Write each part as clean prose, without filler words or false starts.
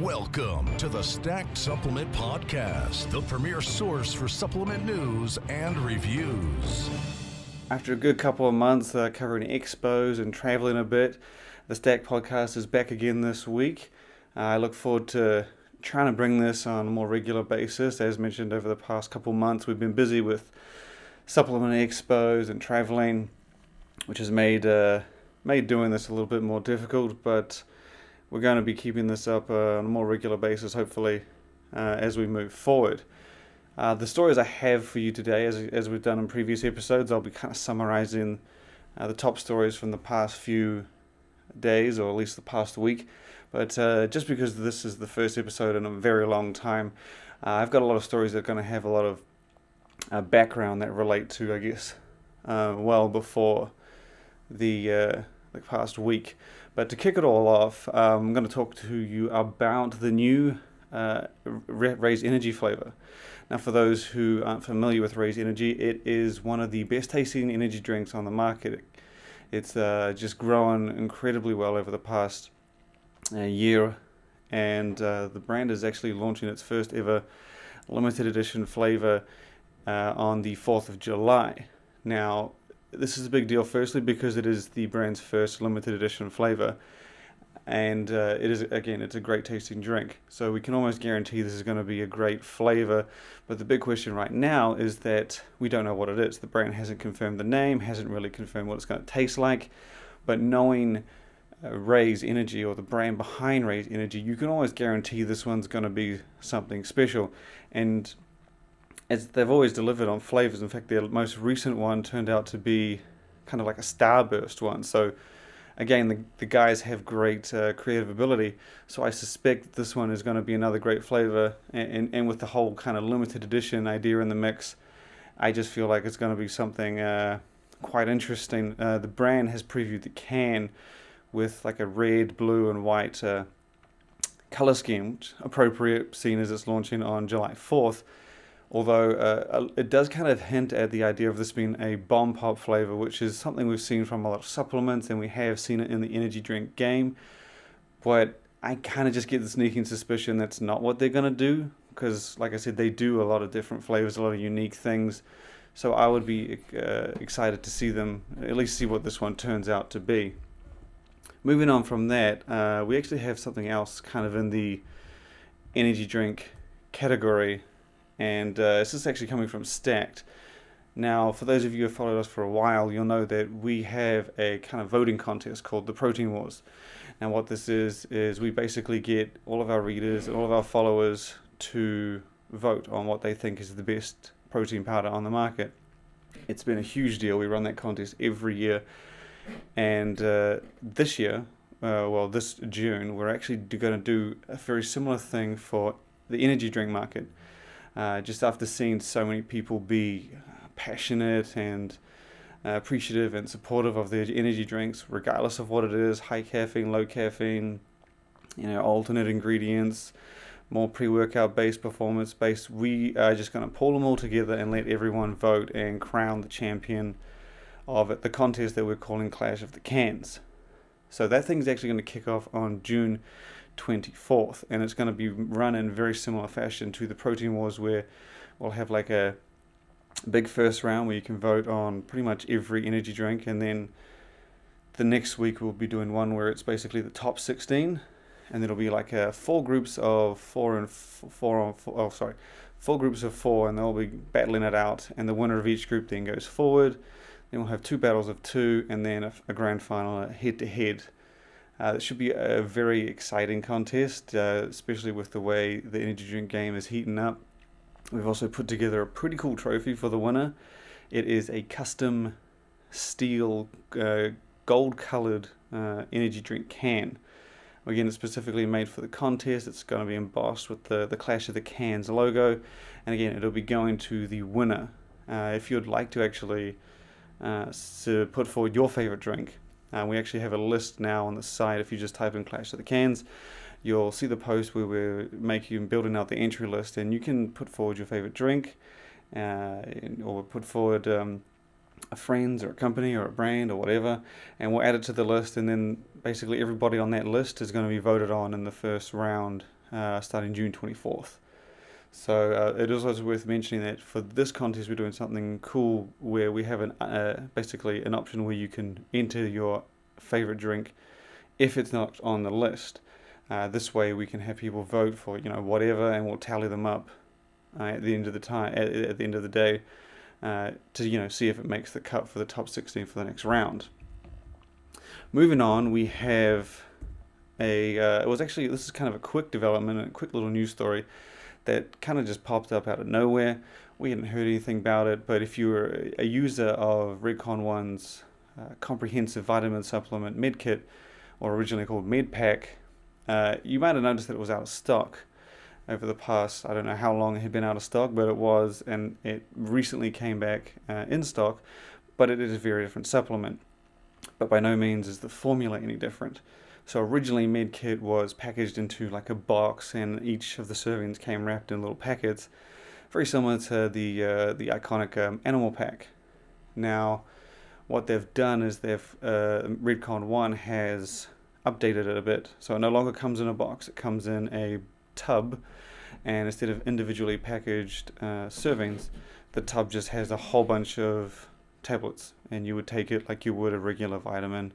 Welcome to the Stacked Supplement Podcast, the premier source for supplement news and reviews. After a good couple of months covering expos and traveling a bit, the Stacked Podcast is back again this week. I look forward to trying to bring this on a more regular basis. As mentioned, over the past couple of months, we've been busy with supplement expos and traveling, which has made doing this a little bit more difficult, but we're going to be keeping this up on a more regular basis, hopefully, as we move forward. The stories I have for you today, as we've done in previous episodes, I'll be kind of summarizing the top stories from the past few days, or at least the past week. But just because this is the first episode in a very long time, I've got a lot of stories that are going to have a lot of background that relate to, I guess, well before the past week. But to kick it all off, I'm going to talk to you about the new Raise Energy flavor. Now, for those who aren't familiar with Raise Energy, it is one of the best tasting energy drinks on the market. It's just grown incredibly well over the past year, and the brand is actually launching its first ever limited edition flavor on the 4th of July. Now, this is a big deal, firstly, because it is the brand's first limited edition flavor, and it's a great tasting drink. So we can almost guarantee this is going to be a great flavor. But the big question right now is that we don't know what it is. The brand hasn't confirmed the name, hasn't really confirmed what it's going to taste like. But knowing Raise Energy, or the brand behind Raise Energy, you can always guarantee this one's going to be something special. And as they've always delivered on flavors. In fact, their most recent one turned out to be kind of like a starburst one. So again, the guys have great creative ability. So I suspect this one is going to be another great flavor. And with the whole kind of limited edition idea in the mix, I just feel like it's going to be something quite interesting. The brand has previewed the can with like a red, blue, and white color scheme, which appropriate, seeing as it's launching on July 4th. Although it does kind of hint at the idea of this being a bomb pop flavor, which is something we've seen from a lot of supplements, and we have seen it in the energy drink game. But I kind of just get the sneaking suspicion that's not what they're going to do, because, like I said, they do a lot of different flavors, a lot of unique things. So I would be excited to see them, at least see what this one turns out to be. Moving on from that, we actually have something else kind of in the energy drink category. And this is actually coming from Stacked. Now, for those of you who have followed us for a while, you'll know that we have a kind of voting contest called the Protein Wars. Now, what this is we basically get all of our readers and all of our followers to vote on what they think is the best protein powder on the market. It's been a huge deal. We run that contest every year. And this year, this June, we're actually going to do a very similar thing for the energy drink market. Just after seeing so many people be passionate and appreciative and supportive of their energy drinks, regardless of what it is, high caffeine, low caffeine, alternate ingredients, more pre-workout based, performance based, we are just going to pull them all together and let everyone vote and crown the champion of it, the contest that we're calling Clash of the Cans. So that thing's actually going to kick off on June 24th, and it's going to be run in very similar fashion to the Protein Wars, where we'll have like a big first round where you can vote on pretty much every energy drink, and then the next week we'll be doing one where it's basically the top 16, and it'll be like four groups of four, and they'll be battling it out, and the winner of each group then goes forward. Then we'll have two battles of two, and then a grand final, a head-to-head. It should be a very exciting contest, especially with the way the energy drink game is heating up. We've also put together a pretty cool trophy for the winner. It is a custom steel gold-colored energy drink can. Again, it's specifically made for the contest. It's going to be embossed with the Clash of the Cans logo. And again, it'll be going to the winner. If you'd like to actually put forward your favorite drink, we actually have a list now on the site. If you just type in Clash of the Cans, you'll see the post where we're building out the entry list, and you can put forward your favorite drink, or put forward a friends or a company or a brand or whatever, and we'll add it to the list, and then basically everybody on that list is going to be voted on in the first round starting June 24th. So it is also worth mentioning that for this contest we're doing something cool where we have basically an option where you can enter your favorite drink if it's not on the list. This way we can have people vote for whatever, and we'll tally them up at the end of the time at the end of the day to see if it makes the cut for the top 16 for the next round. Moving on, we have this is kind of a quick development, a quick little news story that kind of just popped up out of nowhere. We hadn't heard anything about it, but if you were a user of Redcon One's comprehensive vitamin supplement MidKit, or originally called MedPack, you might have noticed that it was out of stock over the past, I don't know how long it had been out of stock, but it was, and it recently came back in stock, but it is a very different supplement. But by no means is the formula any different. So originally MidKit was packaged into like a box, and each of the servings came wrapped in little packets, very similar to the iconic Animal Pack. Now, what they've done is Redcon One has updated it a bit. So it no longer comes in a box; it comes in a tub, and instead of individually packaged servings, the tub just has a whole bunch of tablets, and you would take it like you would a regular vitamin.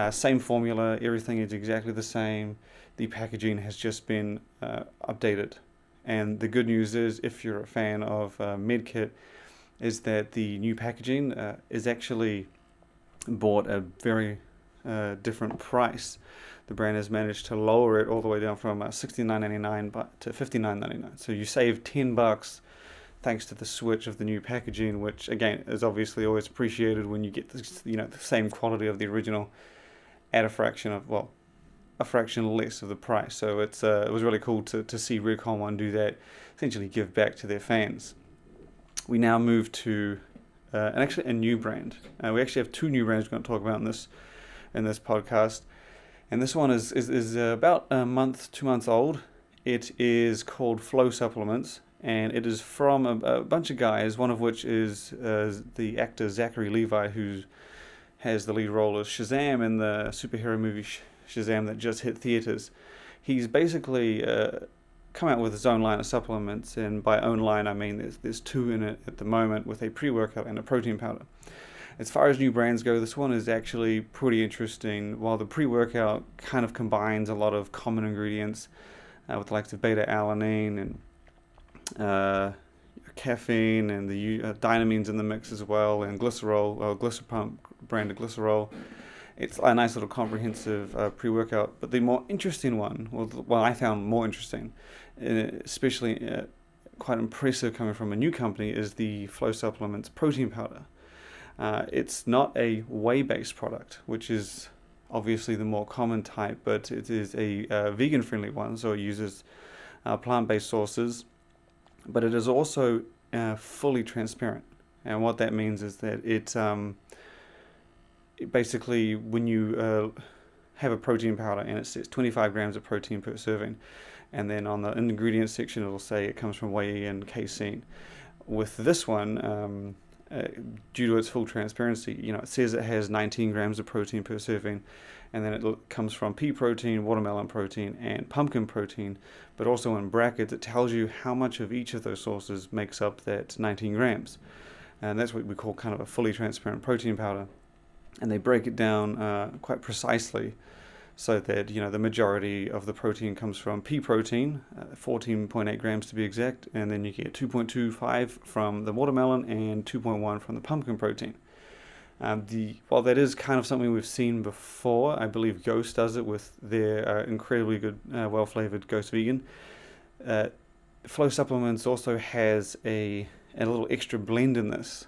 Same formula, everything is exactly the same. The packaging has just been updated. And the good news is, if you're a fan of MedKit, is that the new packaging is actually bought at a very different price. The brand has managed to lower it all the way down from $69.99 to $59.99. So you save $10 thanks to the switch of the new packaging, which again is obviously always appreciated when you get the same quality of the original at a fraction less of the price. So it was really cool to see Redcon One do that, essentially give back to their fans. We now move to a new brand. We actually have two new brands we're going to talk about in this podcast, and this one is about a month, 2 months old. It is called Flow Supplements, and it is from a bunch of guys, one of which is the actor Zachary Levi, who has the lead role as Shazam in the superhero movie Shazam that just hit theaters. He's basically come out with his own line of supplements, and by own line I mean there's two in it at the moment, with a pre-workout and a protein powder. As far as new brands go, this one is actually pretty interesting. While the pre-workout kind of combines a lot of common ingredients with the likes of beta-alanine and caffeine, and the dynamines in the mix as well, and glycerol, Glycerpump branded glycerol. It's a nice little comprehensive pre-workout. But the more interesting one, well, I found more interesting, especially quite impressive coming from a new company, is the Flow Supplements protein powder. It's not a whey-based product, which is obviously the more common type, but it is a vegan-friendly one, so it uses plant-based sources. But it is also fully transparent, and what that means is that it basically, when you have a protein powder and it says 25 grams of protein per serving, and then on the ingredients section it'll say it comes from whey and casein. With this one, due to its full transparency, it says it has 19 grams of protein per serving, and then it comes from pea protein, watermelon protein, and pumpkin protein, but also in brackets it tells you how much of each of those sources makes up that 19 grams. And that's what we call kind of a fully transparent protein powder. And they break it down quite precisely, so that the majority of the protein comes from pea protein, 14.8 grams to be exact, and then you get 2.25 from the watermelon and 2.1 from the pumpkin protein. While that is kind of something we've seen before, I believe Ghost does it with their incredibly good, well-flavored Ghost Vegan. Flow Supplements also has a little extra blend in this.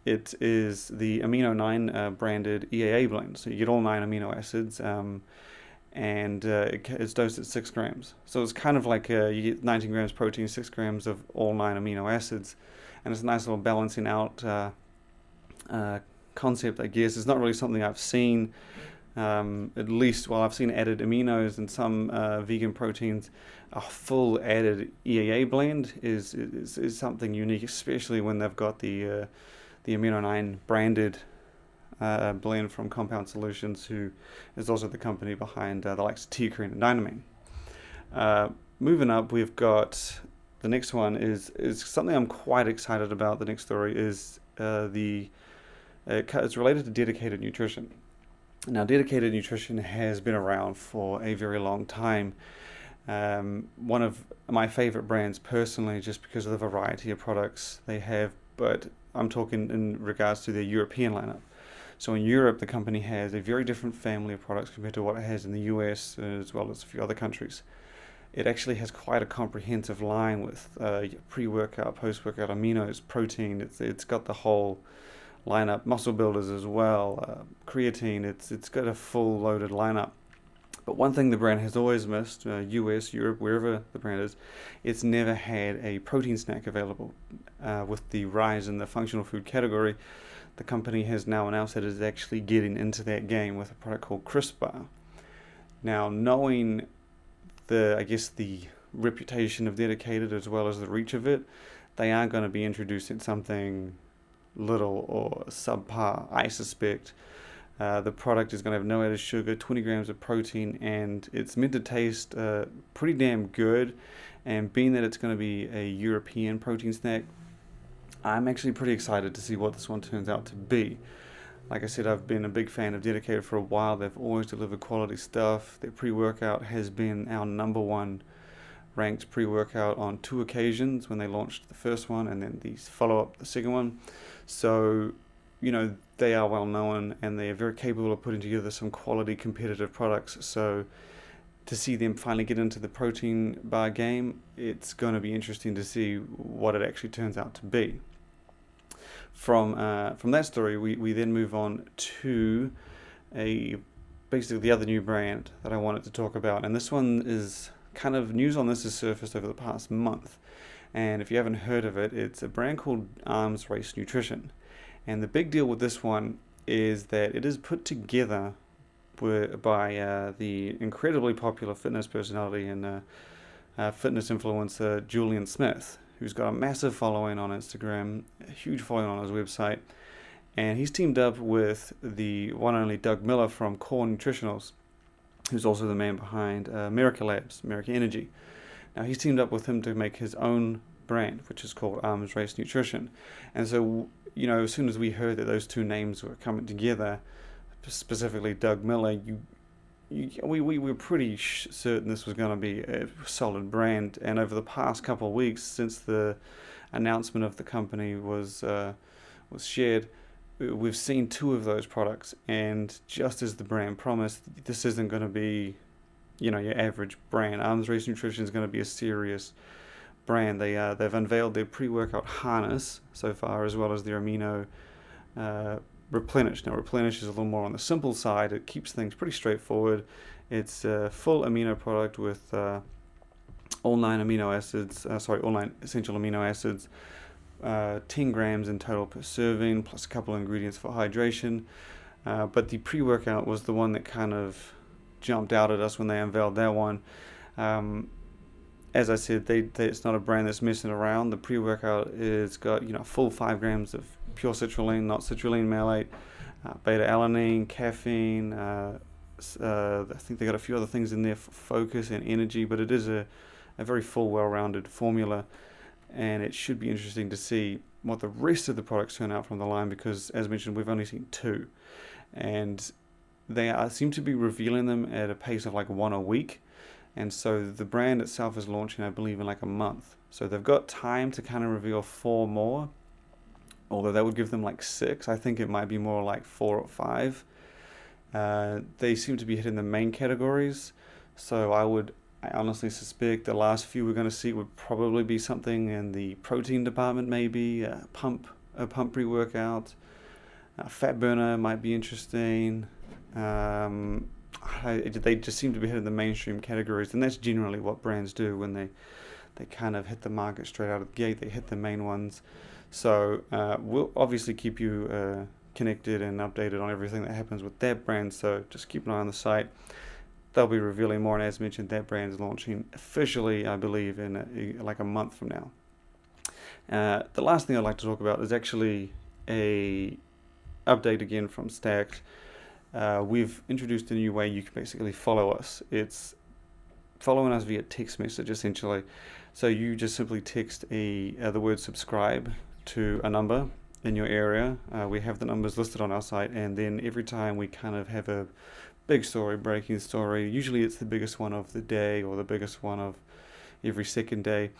It is the Amino 9 branded EAA blend. So you get all 9 amino acids, and it's dosed at 6 grams. So it's kind of like you get 19 grams protein, 6 grams of all 9 amino acids. And it's a nice little balancing out concept, I guess. It's not really something I've seen, at least, I've seen added aminos in some vegan proteins. A full added EAA blend is something unique, especially when they've got the the Amino 9 branded blend from Compound Solutions, who is also the company behind the likes of Teacrine and Dynamine. Moving up, we've got the next one is something I'm quite excited about. The next story is it's related to dedicated nutrition. Now, dedicated nutrition has been around for a very long time. One of my favorite brands personally, just because of the variety of products they have, but I'm talking in regards to their European lineup. So in Europe, the company has a very different family of products compared to what it has in the US, as well as a few other countries. It actually has quite a comprehensive line with pre-workout, post-workout aminos, protein. It's got the whole lineup, muscle builders as well, creatine. It's got a full loaded lineup. But one thing the brand has always missed, US, Europe, wherever the brand is, it's never had a protein snack available. With the rise in the functional food category, the company has now announced that it is actually getting into that game with a product called Crisp Bar. Now, knowing the reputation of Dedicated as well as the reach of it, they are going to be introducing something little or subpar, I suspect. The product is going to have no added sugar, 20 grams of protein, and it's meant to taste pretty damn good. And being that it's going to be a European protein snack, I'm actually pretty excited to see what this one turns out to be. Like I said, I've been a big fan of Dedicated for a while. They've always delivered quality stuff. Their pre-workout has been our number one ranked pre-workout on 2 occasions, when they launched the first one and then the follow-up, the second one. So, they are well known and they are very capable of putting together some quality competitive products. So to see them finally get into the protein bar game, it's going to be interesting to see what it actually turns out to be. From that story, we then move on to basically the other new brand that I wanted to talk about. And this one is kind of, news on this has surfaced over the past month. And if you haven't heard of it, it's a brand called Arms Race Nutrition. And the big deal with this one is that it is put together by the incredibly popular fitness personality and fitness influencer Julian Smith, who's got a massive following on Instagram, a huge following on his website. And he's teamed up with the one and only Doug Miller from Core Nutritionals, who's also the man behind America Labs, America Energy. Now, he's teamed up with him to make his own brand, which is called Arms Race Nutrition. And so, as soon as we heard that those two names were coming together, specifically Doug Miller, we were pretty certain this was going to be a solid brand. And over the past couple of weeks, since the announcement of the company was shared, we've seen 2 of those products. And just as the brand promised, this isn't going to be, your average brand. Arms Race Nutrition is going to be a serious brand. They've unveiled their pre-workout harness so far, as well as their amino Replenish. Now, Replenish is a little more on the simple side. It keeps things pretty straightforward. It's a full amino product with all 9 essential amino acids, 10 grams in total per serving, plus a couple of ingredients for hydration. But the pre-workout was the one that kind of jumped out at us when they unveiled that one. As I said, it's not a brand that's messing around. The pre-workout is got full 5 grams of pure citrulline, not citrulline malate, beta-alanine, caffeine. I think they got a few other things in there for focus and energy, but it is a very full, well-rounded formula, and it should be interesting to see what the rest of the products turn out from the line, because, as mentioned, we've only seen 2, and they seem to be revealing them at a pace of like 1 a week. And so the brand itself is launching, I believe, in like a month. So they've got time to kind of reveal 4 more, although that would give them like 6. I think it might be more like 4 or 5. They seem to be hitting the main categories. So I honestly suspect the last few we're going to see would probably be something in the protein department, maybe a pump pre-workout. Fat burner might be interesting. They just seem to be hitting the mainstream categories, and that's generally what brands do when they kind of hit the market straight out of the gate. They hit the main ones. So we'll obviously keep you connected and updated on everything that happens with that brand, so just keep an eye on the site. They'll be revealing more, and as mentioned, that brand is launching officially, I believe, in like a month from now. The last thing I'd like to talk about is actually a update again from Stacked. We've introduced a new way you can basically follow us. It's following us via text message, essentially. So you just simply text the word subscribe to a number in your area. We have the numbers listed on our site, and then every time we kind of have a big story, breaking story, usually it's the biggest one of the day or the biggest one of every second day,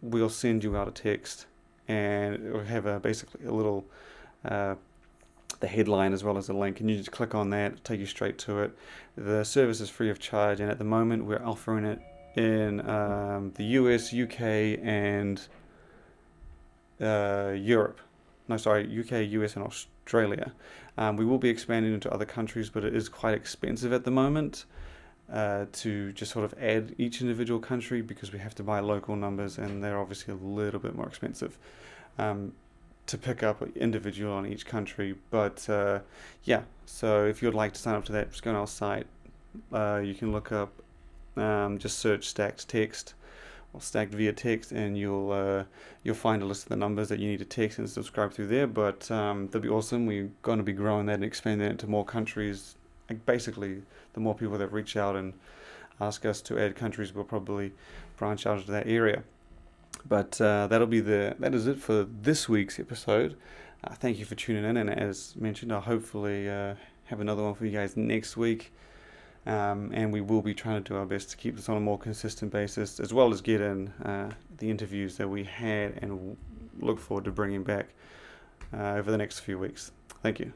we'll send you out a text, and it will have basically a little the headline as well as a link, and you just click on that, it'll take you straight to it. The service is free of charge, and at the moment we're offering it in the US, UK, and Europe. No, sorry, UK, US, and Australia. We will be expanding into other countries, but it is quite expensive at the moment to just sort of add each individual country, because we have to buy local numbers, and they're obviously a little bit more expensive to pick up individual on each country. But yeah, so if you'd like to sign up to that, just go on our site. You can look up, just search Stacked Text or Stacked via text, and you'll find a list of the numbers that you need to text and subscribe through there. But that'd be awesome. We're going to be growing that and expanding it into more countries. Basically, the more people that reach out and ask us to add countries, we'll probably branch out into that area. But that is it for this week's episode. Thank you for tuning in, and as mentioned, I'll hopefully have another one for you guys next week. And we will be trying to do our best to keep this on a more consistent basis, as well as get in the interviews that we had and look forward to bringing back over the next few weeks. Thank you.